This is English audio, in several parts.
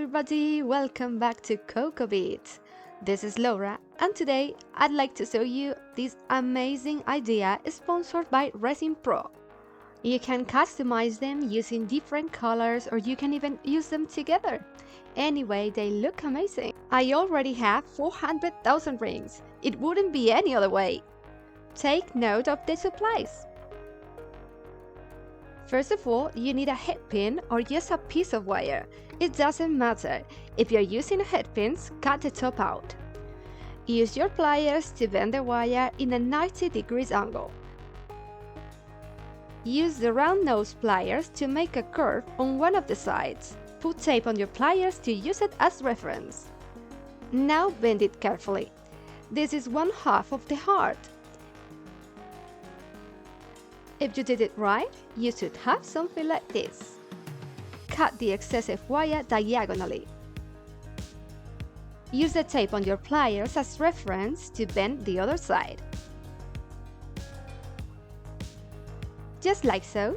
everybody, welcome back to Cocoa Beats. This is Laura and today I'd like to show you this amazing idea sponsored by Resin Pro. You can customize them using different colors or you can even use them together. Anyway, they look amazing. I already have 400,000 rings. It wouldn't be any other way. Take note of the supplies. First of all, you need a head pin or just a piece of wire. It doesn't matter. If you're using a head pin, cut the top out. Use your pliers to bend the wire in a 90 degrees angle. Use the round nose pliers to make a curve on one of the sides. Put tape on your pliers to use it as reference. Now bend it carefully. This is 1/2 of the heart. If you did it right, you should have something like this. Cut the excessive wire diagonally. Use the tape on your pliers as reference to bend the other side. Just like so.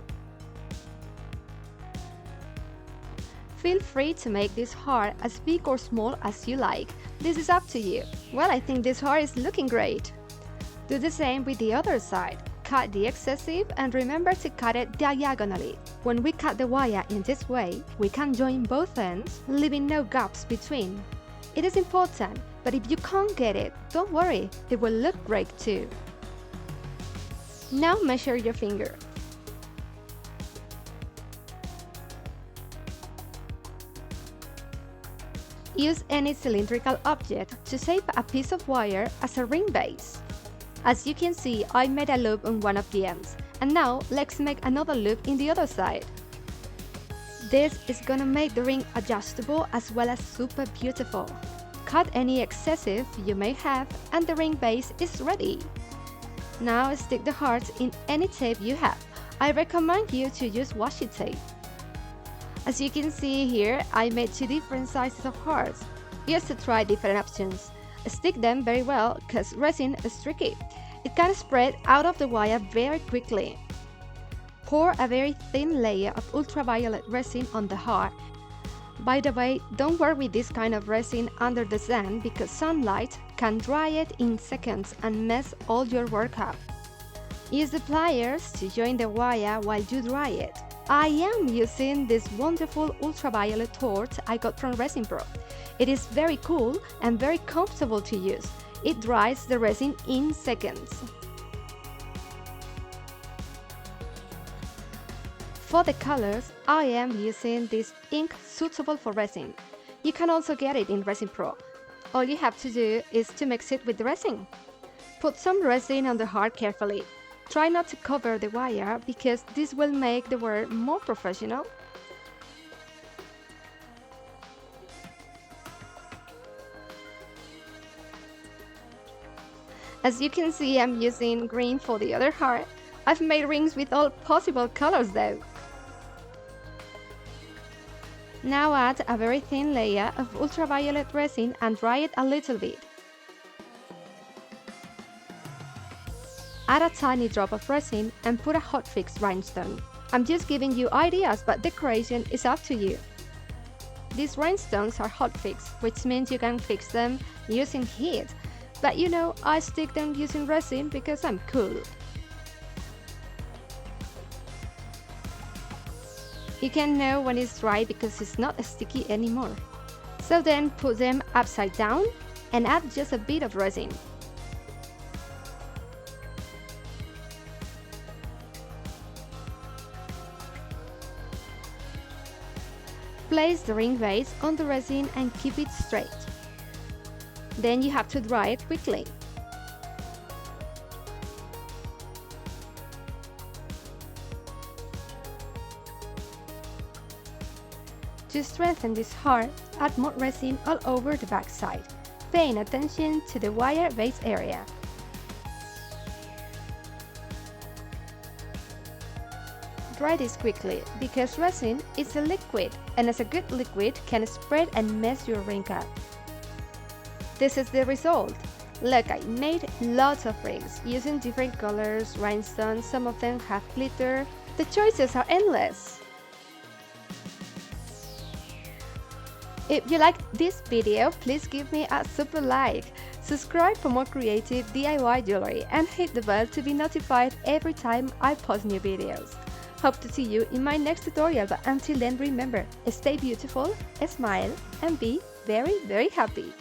Feel free to make this heart as big or small as you like. This is up to you. Well, I think this heart is looking great. Do the same with the other side. Cut the excessive and remember to cut it diagonally. When we cut the wire in this way, we can join both ends, leaving no gaps between. It is important, but if you can't get it, don't worry, it will look great too. Now measure your finger. Use any cylindrical object to shape a piece of wire as a ring base. As you can see, I made a loop on one of the ends, and now let's make another loop in the other side. This is gonna make the ring adjustable as well as super beautiful. Cut any excessive you may have and the ring base is ready. Now stick the hearts in any tape you have. I recommend you to use washi tape. As you can see here, I made 2 different sizes of hearts. Just to try different options. Stick them very well because resin is tricky. It can spread out of the wire very quickly. Pour a very thin layer of ultraviolet resin on the heart. By the way, don't work with this kind of resin under the sun because sunlight can dry it in seconds and mess all your work up. Use the pliers to join the wire while you dry it. I am using this wonderful ultraviolet torch I got from Resin Pro. It is very cool and very comfortable to use. It dries the resin in seconds. For the colors, I am using this ink suitable for resin. You can also get it in Resin Pro. All you have to do is to mix it with the resin. Put some resin on the heart carefully. Try not to cover the wire because this will make the work more professional. As you can see, I'm using green for the other heart. I've made rings with all possible colors though. Now add a very thin layer of ultraviolet resin and dry it a little bit. Add a tiny drop of resin and put a hotfix rhinestone. I'm just giving you ideas, but decoration is up to you. These rhinestones are hotfix, which means you can fix them using heat. But you know, I stick them using resin because I'm cool. You can know when it's dry because it's not sticky anymore. So then put them upside down and add just a bit of resin. Place the ring base on the resin and keep it straight. Then you have to dry it quickly. To strengthen this heart, add more resin all over the back side, paying attention to the wire base area. Dry this quickly because resin is a liquid and as a good liquid can spread and mess your ring up. This is the result. Look, I made lots of rings using different colors, rhinestones, some of them have glitter. The choices are endless. If you liked this video, please give me a super like, subscribe for more creative DIY jewelry, and hit the bell to be notified every time I post new videos. Hope to see you in my next tutorial, but until then remember, stay beautiful, smile, and be very, very happy.